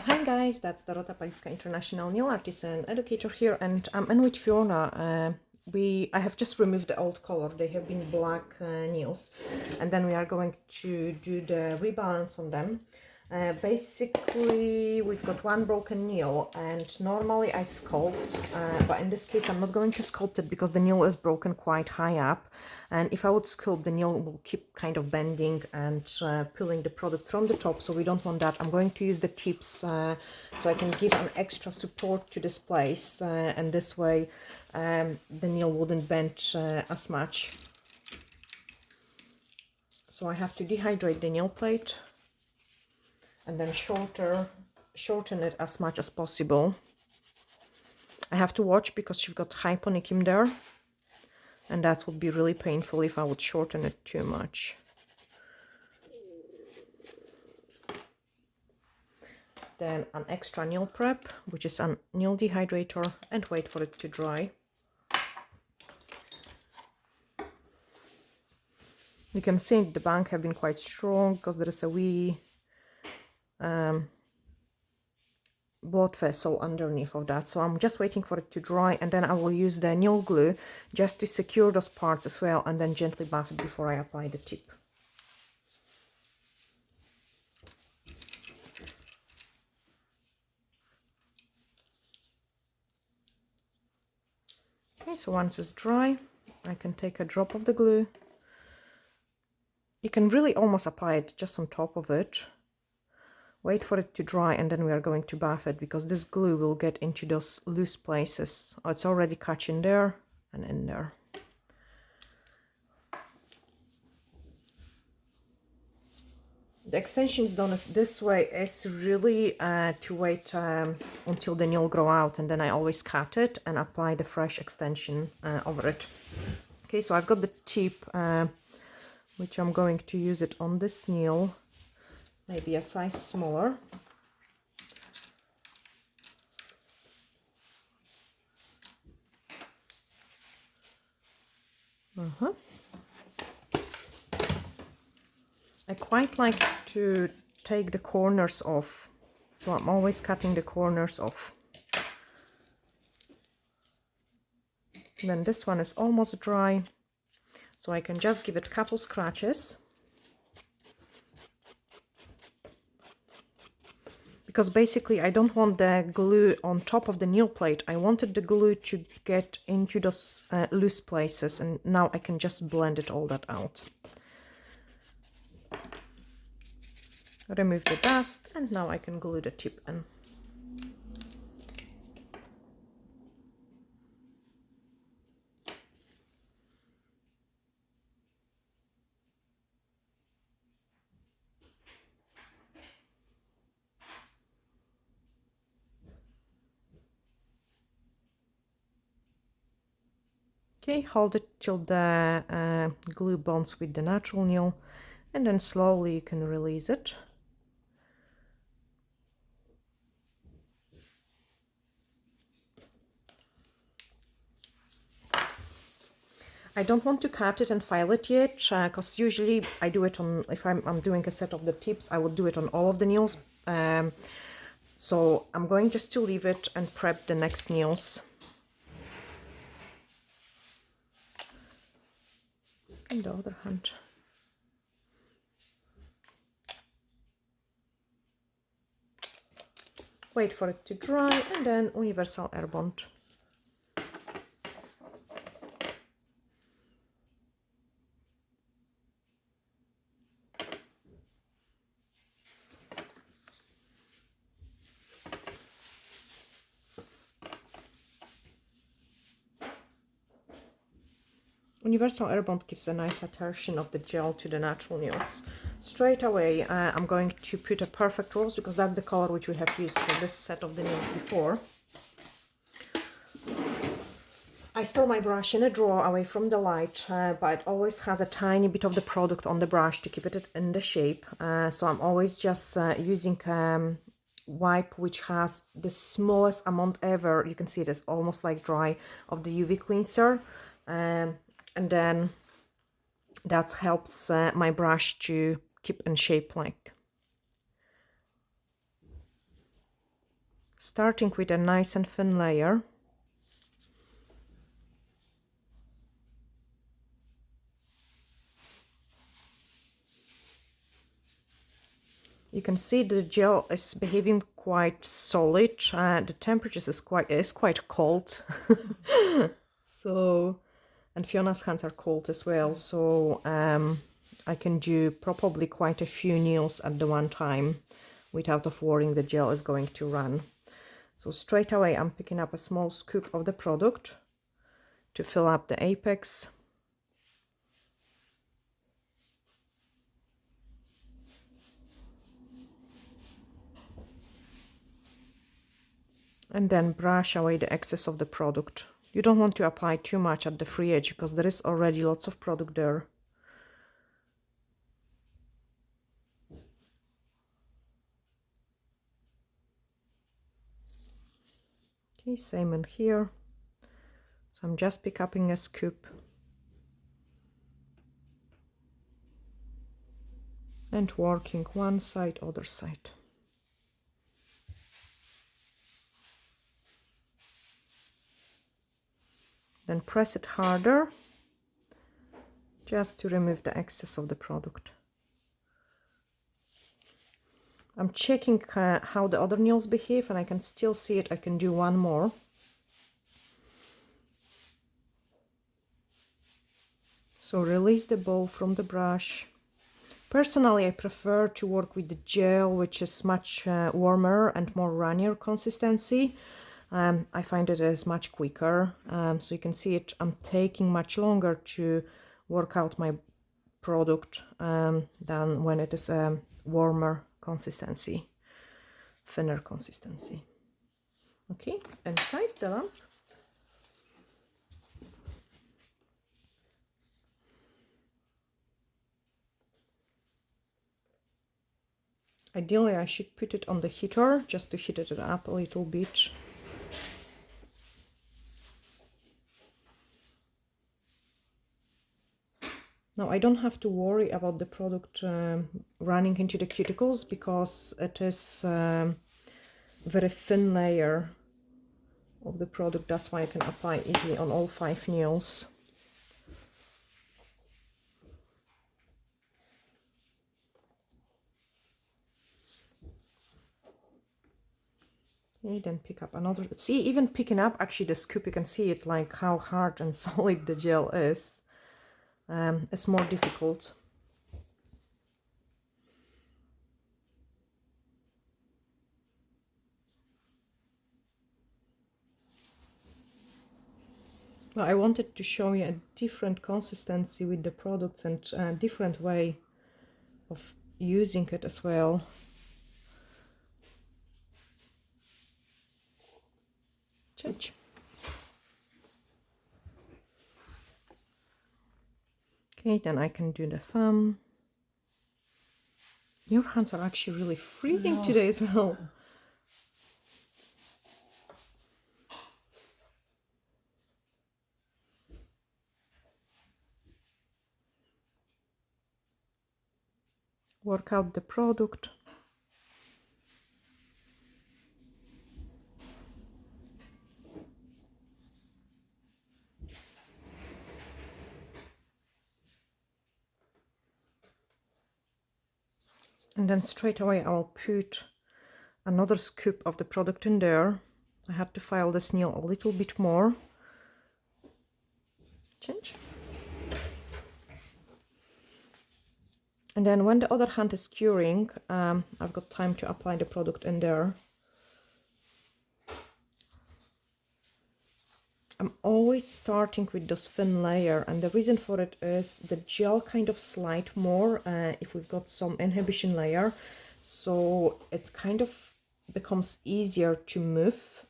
Hi guys, that's Dorota Palicka, International Nail Artist and Educator here, and I'm in with Fiona. I have just removed the old color. They have been black nails, and then we are going to do the rebalance on them. Basically, we've got one broken nail, and normally I sculpt, but in this case I'm not going to sculpt it because the nail is broken quite high up, and if I would sculpt, the nail will keep kind of bending and pulling the product from the top, so we don't want that. I'm going to use the tips so I can give an extra support to this place, and this way the nail wouldn't bend as much. So I have to dehydrate the nail plate and then shorten it as much as possible. I have to watch because you've got hyponychium there, and that would be really painful if I would shorten it too much. Then an extra nail prep, which is a nail dehydrator, and wait for it to dry. You can see the bank have been quite strong because there is a wee blood vessel underneath of that, so I'm just waiting for it to dry, and then I will use the nail glue just to secure those parts as well, and then gently buff it before I apply the tip. Okay, so once it's dry, I can take a drop of the glue. You can really almost apply it just on top of it. Wait for it to dry, and then we are going to buff it because this glue will get into those loose places. Oh, it's already cut in there and in there. The extensions done this way is really to wait until the nail grow out, and then I always cut it and apply the fresh extension over it. Okay, so I've got the tip, which I'm going to use it on this nail, maybe a size smaller. I quite like to take the corners off, so I'm always cutting the corners off. And then this one is almost dry, so I can just give it a couple scratches. Because basically I don't want the glue on top of the nail plate. I wanted the glue to get into those loose places, and now I can just blend it all that out. Remove the dust, and now I can glue the tip in. Okay, hold it till the glue bonds with the natural nail, and then slowly you can release it. I don't want to cut it and file it yet, because usually I do it on, if I'm doing a set of the tips, I would do it on all of the nails. So I'm going just to leave it and prep the next nails. On the other hand. Wait for it to dry, and then universal air bond. Universal air bond gives a nice adhesion of the gel to the natural nails. Straight away I'm going to put a perfect rose because that's the color which we have used for this set of the nails before. I store my brush in a drawer away from the light, but it always has a tiny bit of the product on the brush to keep it in the shape. So I'm always just using wipe which has the smallest amount ever. You can see it is almost like dry of the UV cleanser. And then that helps my brush to keep in shape like. starting with a nice and thin layer. You can see the gel is behaving quite solid. The temperature is quite cold. So, and Fiona's hands are cold as well. So I can do probably quite a few nails at the one time without of worrying the gel is going to run. So straight away I'm picking up a small scoop of the product to fill up the apex. And then brush away the excess of the product. You don't want to apply too much at the free edge because there is already lots of product there. Okay, same in here. So I'm just picking up a scoop and working one side, other side. Then press it harder just to remove the excess of the product. I'm checking how the other nails behave, and I can still see it. I can do one more. So release the ball from the brush. Personally, I prefer to work with the gel, which is much warmer and more runnier consistency. I find it is much quicker. So you can see it, I'm taking much longer to work out my product than when it is a warmer consistency, thinner consistency. Okay, inside the lamp. Ideally, I should put it on the heater just to heat it up a little bit. Now, I don't have to worry about the product running into the cuticles because it is very thin layer of the product. That's why I can apply easily on all 5 nails. Okay, then pick up another. See, even picking up actually the scoop, you can see it like how hard and solid the gel is. It's more difficult. Well, I wanted to show you a different consistency with the products and a different way of using it as well. Change. Okay, then I can do the thumb. Your hands are actually really freezing today as well. Work out the product. And then straight away I'll put another scoop of the product in there. I had to file this nail a little bit more. Change. And then when the other hand is curing, I've got time to apply the product in there. I'm always starting with this thin layer, and the reason for it is the gel kind of slide more if we've got some inhibition layer, so it kind of becomes easier to move.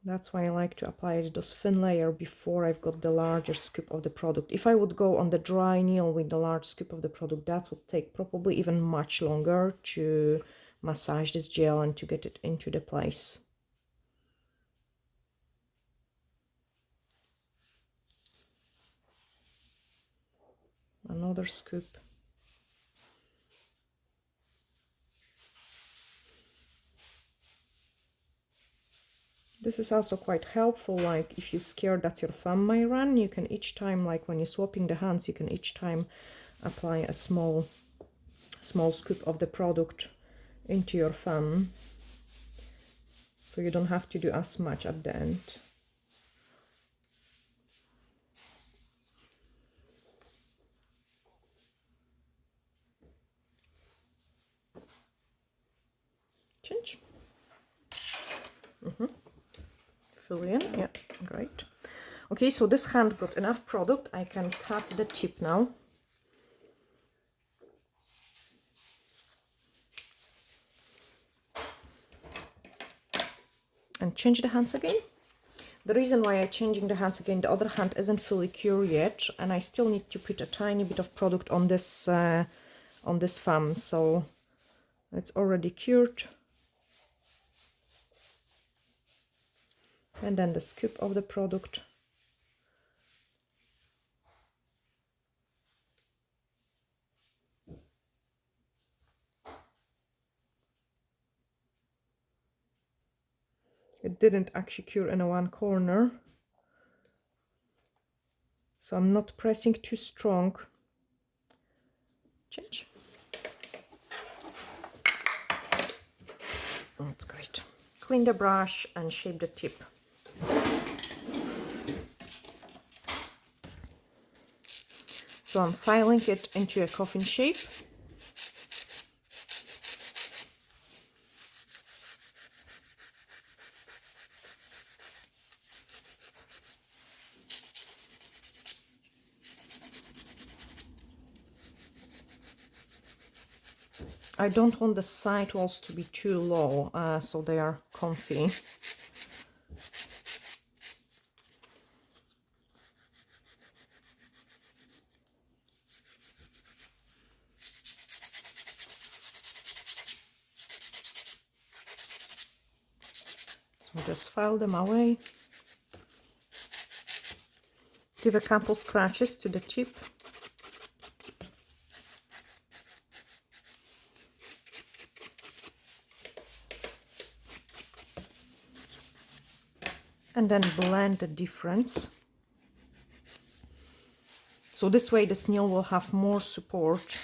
That's why I like to apply this thin layer before I've got the larger scoop of the product. If I would go on the dry nail with the large scoop of the product, that would take probably even much longer to massage this gel and to get it into the place. Another scoop. This is also quite helpful, like if you're scared that your thumb might run, you can each time, like when you're swapping the hands, you can each time apply a small scoop of the product into your thumb, so you don't have to do as much at the end. Change. Fill in, yeah, great. Okay, so this hand got enough product. I can cut the tip now. And change the hands again. The reason why I'm changing the hands again, the other hand isn't fully cured yet, and I still need to put a tiny bit of product on this thumb, so it's already cured. And then the scoop of the product. It didn't actually cure in one corner, so I'm not pressing too strong. Change. That's great. Clean the brush and shape the tip. So I'm filing it into a coffin shape. I don't want the side walls to be too low, so they are comfy. So just file them away. Give a couple scratches to the tip. And then blend the difference. So this way the snail will have more support.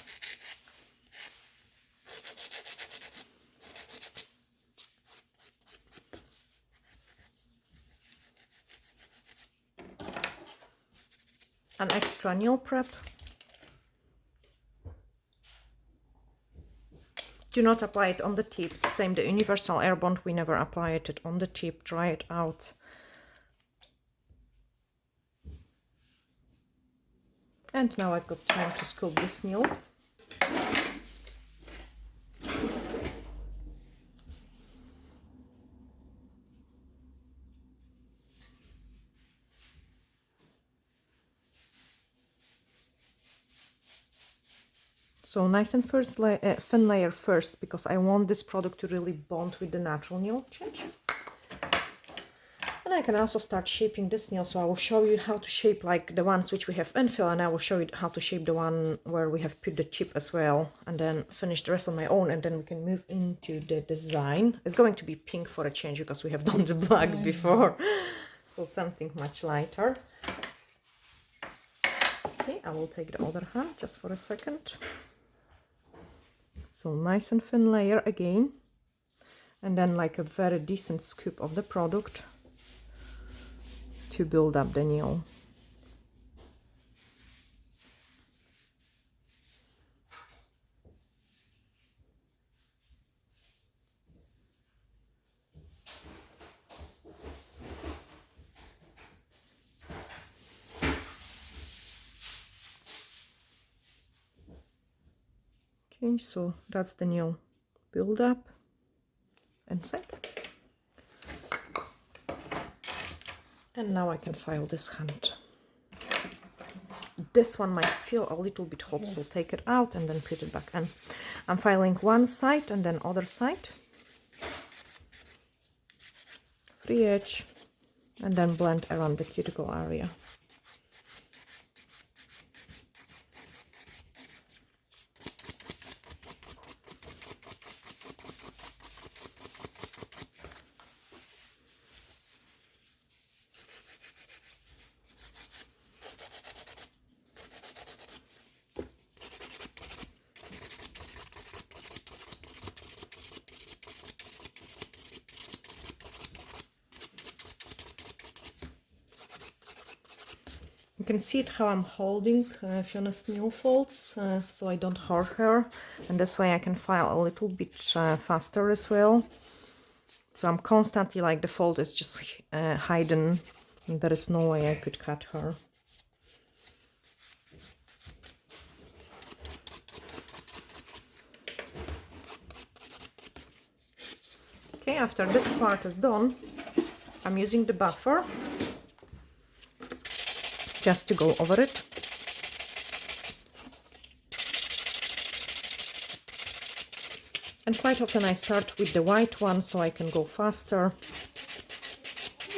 An extra nail prep. Do not apply it on the tips. Same, the universal air bond, we never apply it on the tip. Dry it out. And now I've got time to sculpt this nail. So nice and thin layer first, because I want this product to really bond with the natural nail. Change. And I can also start shaping this nail, so I will show you how to shape like the ones which we have infill, and I will show you how to shape the one where we have put the tip as well, and then finish the rest on my own, and then we can move into the design. It's going to be pink for a change, because we have done the black before, so something much lighter. Okay, I will take the other hand just for a second. So nice and thin layer again, and then like a very decent scoop of the product to build up the nail. Okay, so that's the nail build up inside. And now I can file this hand. This one might feel a little bit hot, so take it out and then put it back in. I'm filing one side and then other side. Free edge, and then blend around the cuticle area. You can see it how I'm holding Fiona's nail folds, so I don't hurt her, and this way I can file a little bit faster as well. So I'm constantly like the fold is just hidden, and there is no way I could cut her. Okay, after this part is done, I'm using the buffer just to go over it. And quite often I start with the white one so I can go faster.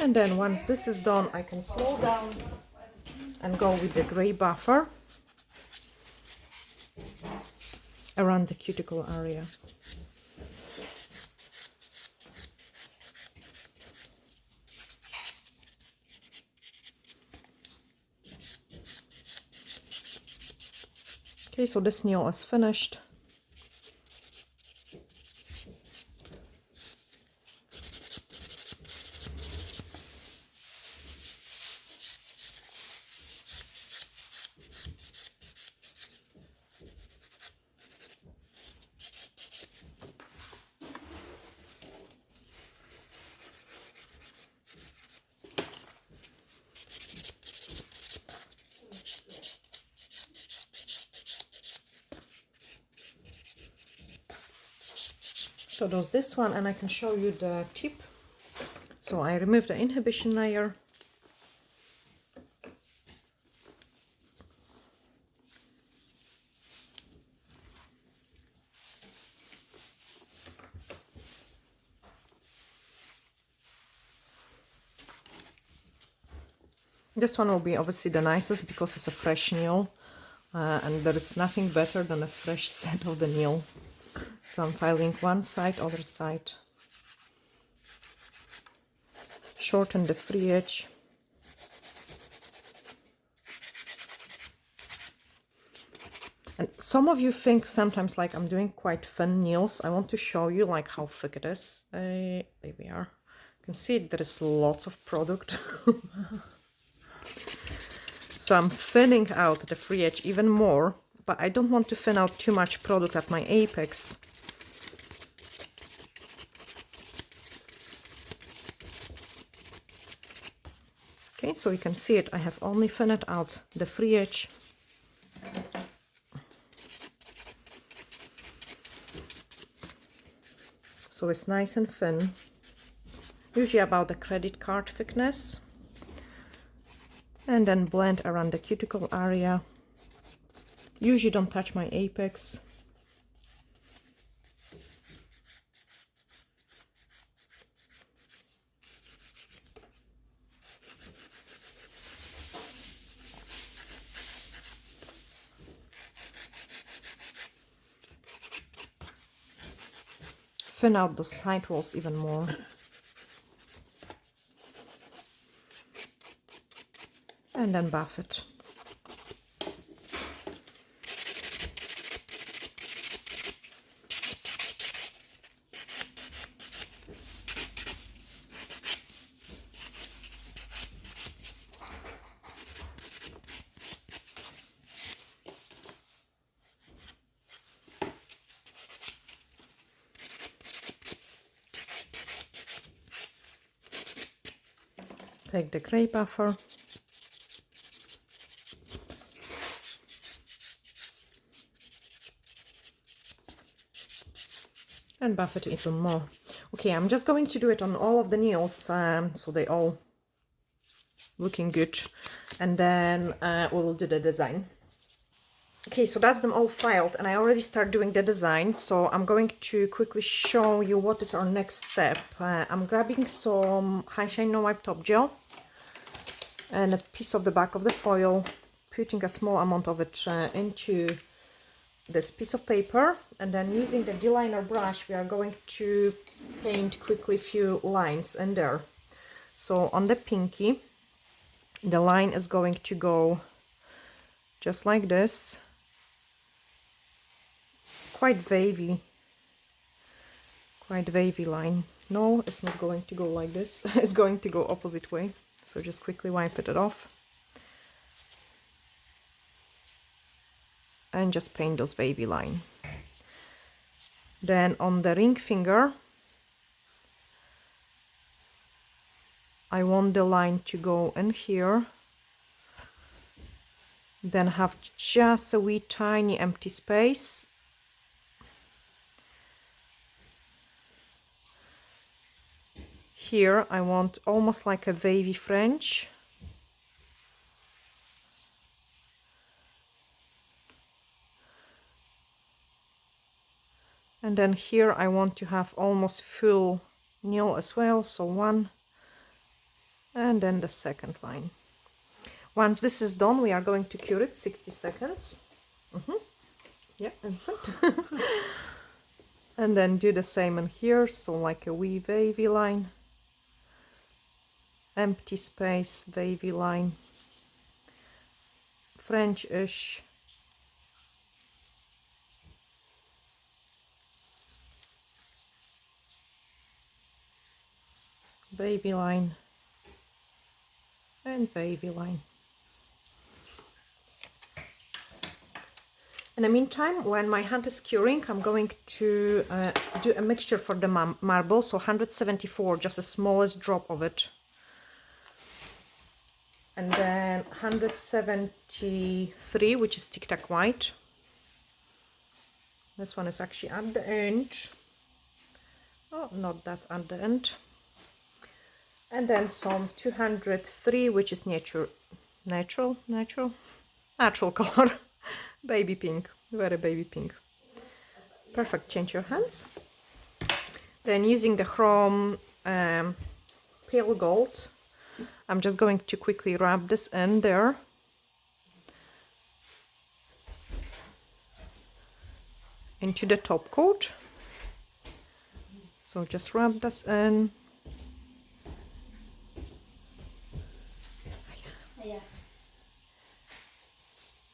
And then once this is done, I can slow down and go with the gray buffer around the cuticle area. Okay, so this nail is finished. So there's this one, and I can show you the tip. So I remove the inhibition layer. This one will be obviously the nicest because it's a fresh nail, and there is nothing better than a fresh set of the nail. So I'm filing one side, other side. Shorten the free edge. And some of you think sometimes like I'm doing quite thin nails. I want to show you like how thick it is. There we are. You can see there is lots of product. So I'm thinning out the free edge even more, but I don't want to thin out too much product at my apex. Okay, so you can see it. I have only thinned out the free edge. So it's nice and thin, usually about the credit card thickness. And then blend around the cuticle area. Usually don't touch my apex. Thin out the side walls even more. And then buff it. Take the gray buffer. And buff it even more. Okay, I'm just going to do it on all of the nails, so they all looking good, and then we will do the design. Okay, so that's them all filed, and I already started doing the design, so I'm going to quickly show you what is our next step. I'm grabbing some High Shine No Wipe Top Gel and a piece of the back of the foil, putting a small amount of it into this piece of paper, and then using the D-liner brush we are going to paint quickly a few lines in there. So on the pinky the line is going to go just like this, quite wavy line. No, it's not going to go like this. It's going to go opposite way, so just quickly wipe it off. and just paint those wavy line. Then on the ring finger, I want the line to go in here, then have just a wee tiny empty space. Here I want almost like a wavy fringe. And then here I want to have almost full nail as well, so one, and then the second line. Once this is done, we are going to cure it 60 seconds. Yeah, inside. And then do the same in here, so like a wee wavy line, empty space, wavy line, French-ish, wavy line, and wavy line. In the meantime, when my hand is curing, I'm going to do a mixture for the marble, so 174, just the smallest drop of it. And then 173, which is Tic Tac White. This one is actually at the end. Oh, not that at the end. And then some 203, which is natural color. Baby pink, very baby pink. Perfect, change your hands. Then using the chrome pale gold, I'm just going to quickly rub this in there. Into the top coat. So just rub this in.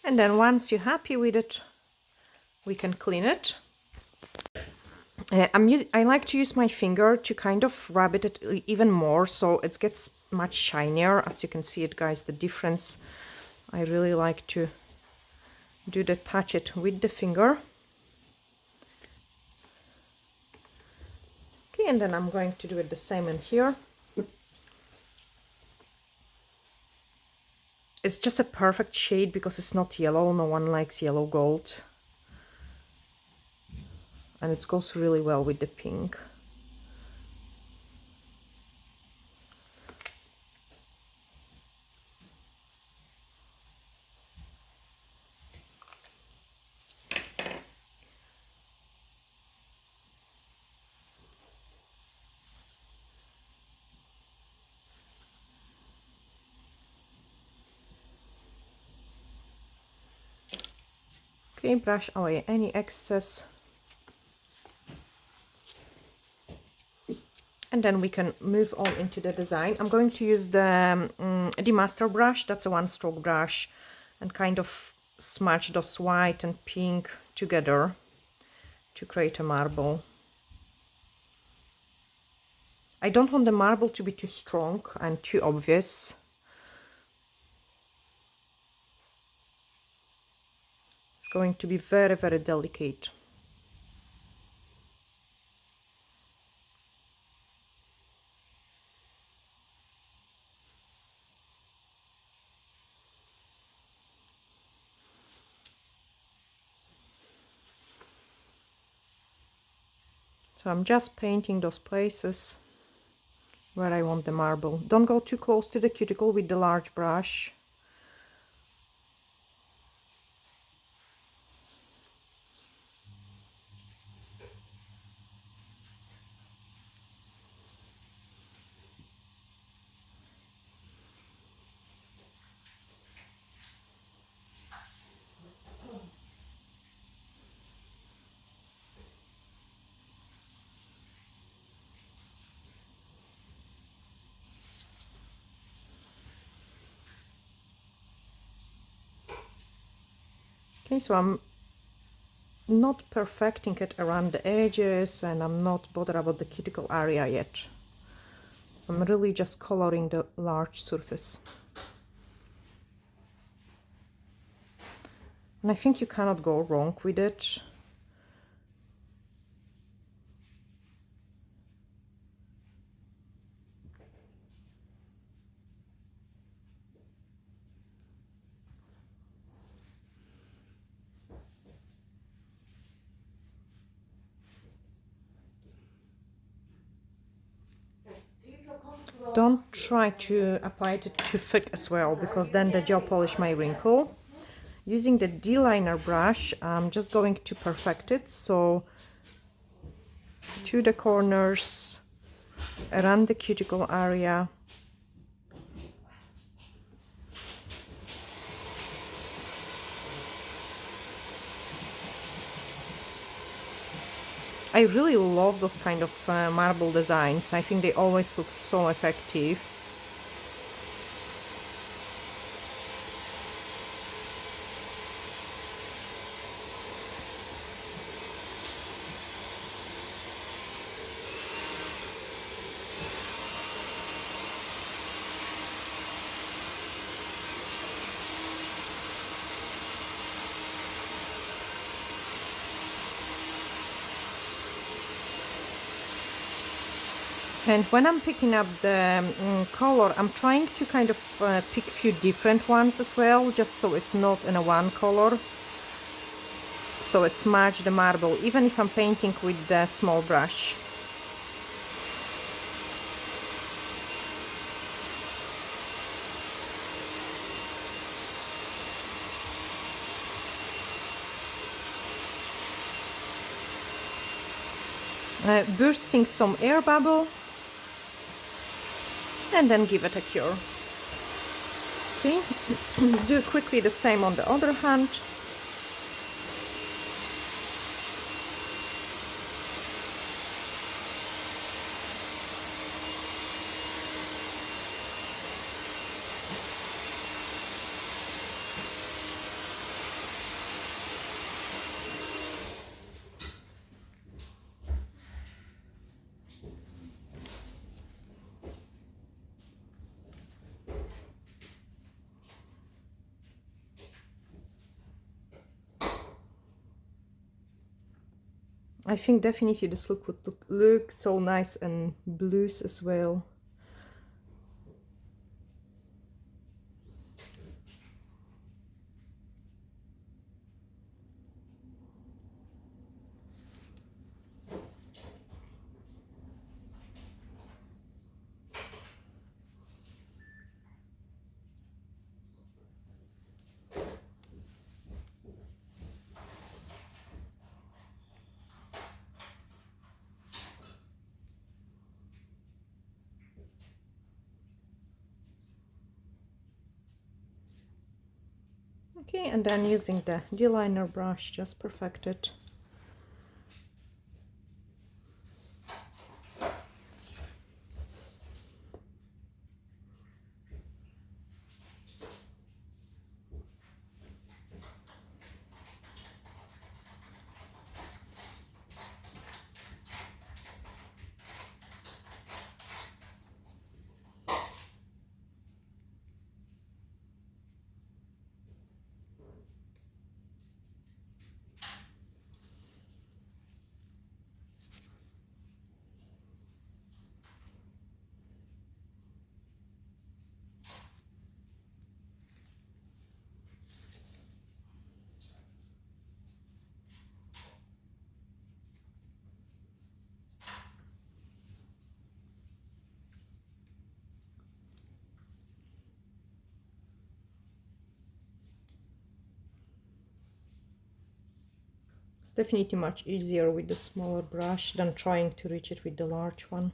And then once you're happy with it, we can clean it. I like to use my finger to kind of rub it even more, so it gets much shinier. As you can see it, guys, the difference. I really like to touch it with the finger. Okay, and then I'm going to do it the same in here. It's just a perfect shade because it's not yellow. No one likes yellow gold. And it goes really well with the pink. Okay, brush away any excess. And then we can move on into the design. I'm going to use the master brush, that's a one-stroke brush, and kind of smudge those white and pink together to create a marble. I don't want the marble to be too strong and too obvious. It's going to be very, very delicate. So I'm just painting those places where I want the marble. Don't go too close to the cuticle with the large brush. Okay, so I'm not perfecting it around the edges and I'm not bothered about the cuticle area yet. I'm really just coloring the large surface. And I think you cannot go wrong with it. Don't try to apply it too thick as well, because then the gel polish may wrinkle. Using the D-liner brush, I'm just going to perfect it, so to the corners, around the cuticle area. I really love those kind of marble designs. I think they always look so effective. And when I'm picking up the color, I'm trying to kind of pick a few different ones as well, just so it's not in a one color. So it's match the marble, even if I'm painting with the small brush. Bursting some air bubble. And then give it a cure. Okay, do quickly the same on the other hand. I think definitely this look would look so nice and blues as well. Okay, and then using the D-liner brush, just perfect it. It's definitely much easier with the smaller brush than trying to reach it with the large one.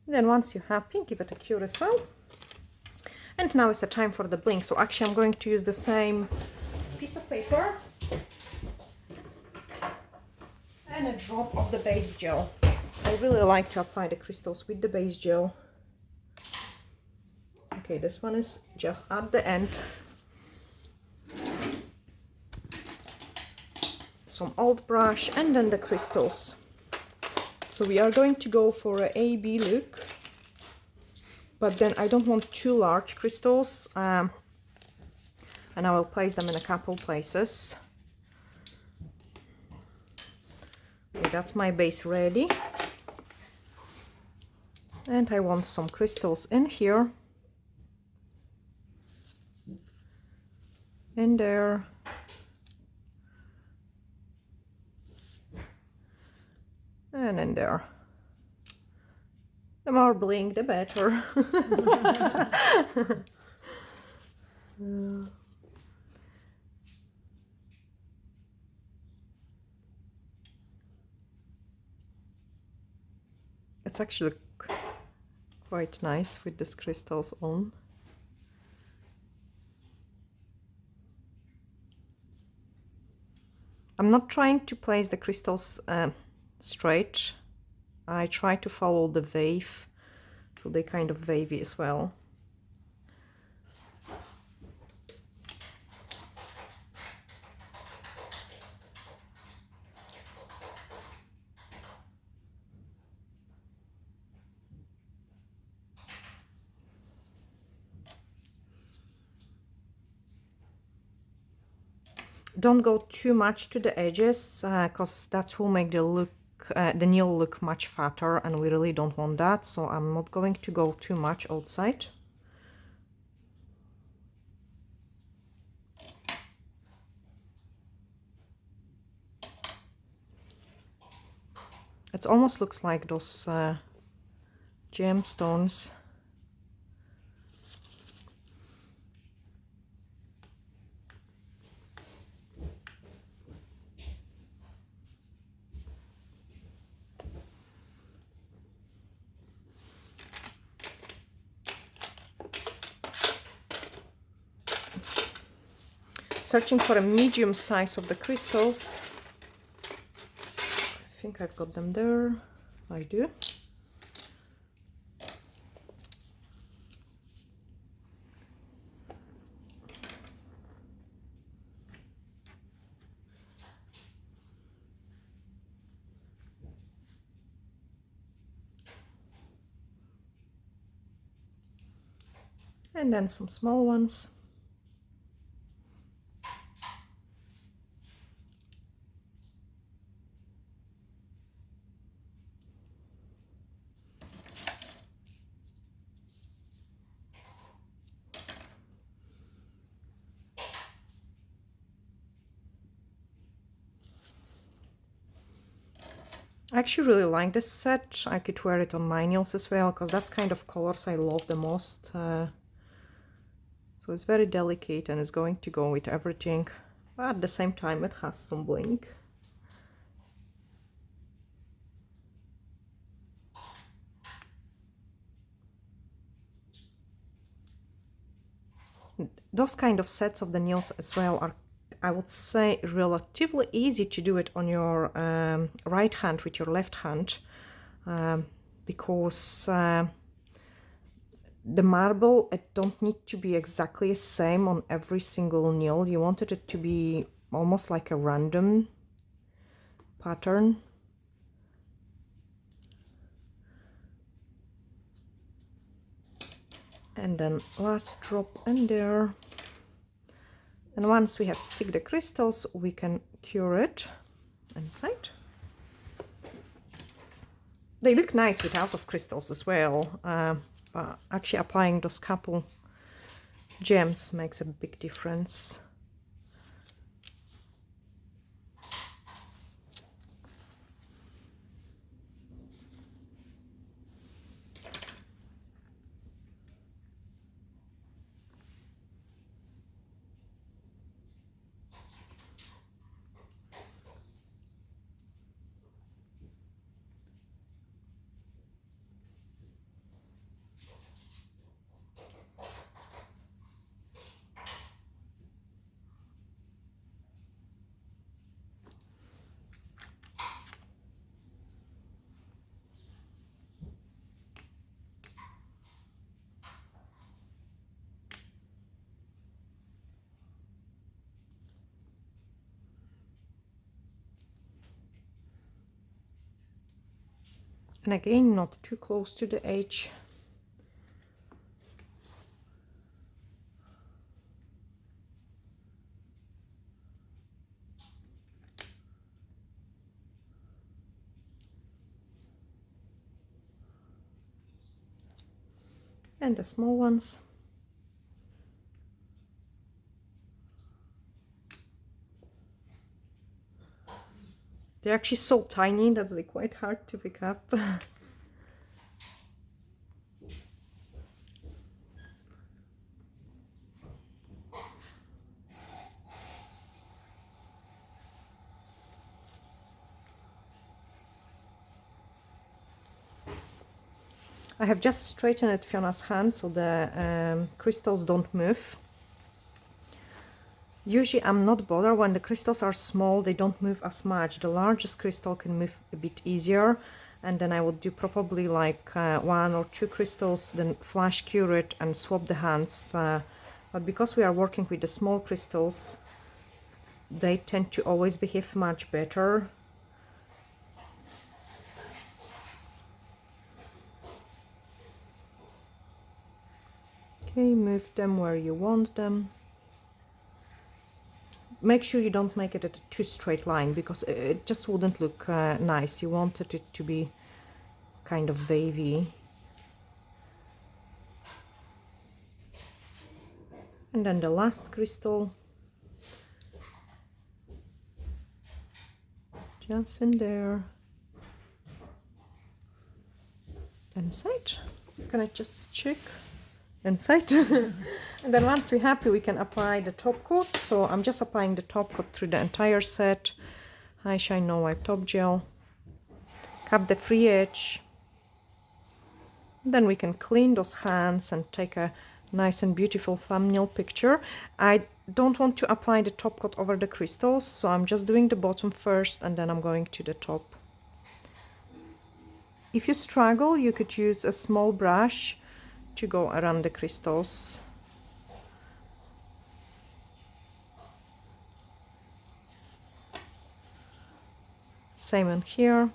Then once you're happy, give it a cure as well. And now is the time for the bling. So actually I'm going to use the same piece of paper and a drop of the base gel. I really like to apply the crystals with the base gel. Okay, this one is just at the end. Some old brush and then the crystals. So we are going to go for an A-B look. but then I don't want too large crystals, and I will place them in a couple places. Okay, that's my base ready. And I want some crystals in here, in there, and in there. The more bling, the better. It's actually quite nice with these crystals on. I'm not trying to place the crystals straight. I try to follow the wave, so they kind of wavy as well. Don't go too much to the edges, because that will make the nail look much fatter, and we really don't want that, so I'm not going to go too much outside. It almost looks like those gemstones. Searching for a medium size of the crystals. I think I've got them there. I do. And then some small ones. I actually really like this set. I could wear it on my nails as well, because that's kind of colors I love the most. So it's very delicate and it's going to go with everything, but at the same time it has some bling. Those kind of sets of the nails as well are, I would say, relatively easy to do it on your right hand with your left hand, because the marble, it don't need to be exactly the same on every single nail. You wanted it to be almost like a random pattern. And then last drop in there. And once we have stick the crystals, we can cure it inside. They look nice without of crystals as well, but actually applying those couple gems makes a big difference. And again, not too close to the edge. and the small ones. They're actually so tiny that they're quite hard to pick up. I have just straightened Fiona's hand so the crystals don't move. Usually I'm not bothered when the crystals are small, they don't move as much. The largest crystal can move a bit easier, and then I would do probably like 1 or 2 crystals, then flash cure it and swap the hands. But because we are working with the small crystals, they tend to always behave much better. Okay, move them where you want them. Make sure you don't make it a too straight line, because it just wouldn't look nice. You wanted it to be kind of wavy. And then the last crystal. Just in there. Inside. Can I just check? Inside. And then once we're happy, we can apply the top coat. So I'm just applying the top coat through the entire set. High Shine No Wipe Top Gel. Cap the free edge. Then we can clean those hands and take a nice and beautiful thumbnail picture. I don't want to apply the top coat over the crystals, so I'm just doing the bottom first and then I'm going to the top. If you struggle, you could use a small brush to go around the crystals. Same in here.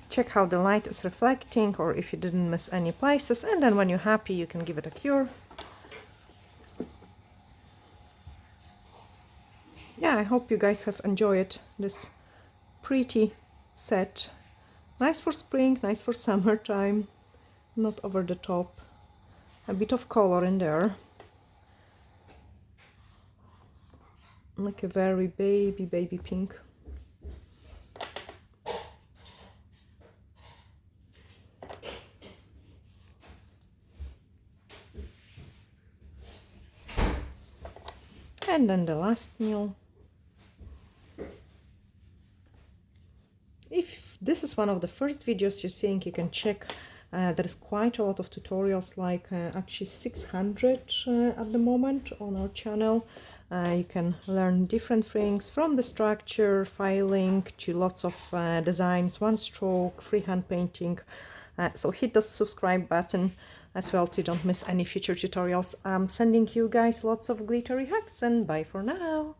Check how the light is reflecting, or if you didn't miss any places, and then when you're happy you can give it a cure. Yeah, I hope you guys have enjoyed this pretty set. Nice for spring, nice for summertime, not over the top. A bit of color in there. Like a very baby pink. And then the last nail. If this is one of the first videos you're seeing, you can check. There's quite a lot of tutorials, like actually 600 at the moment on our channel. You can learn different things, from the structure, filing, to lots of designs, one stroke, freehand painting. So hit the subscribe button as well to don't miss any future tutorials. I'm sending you guys lots of glittery hugs, and bye for now.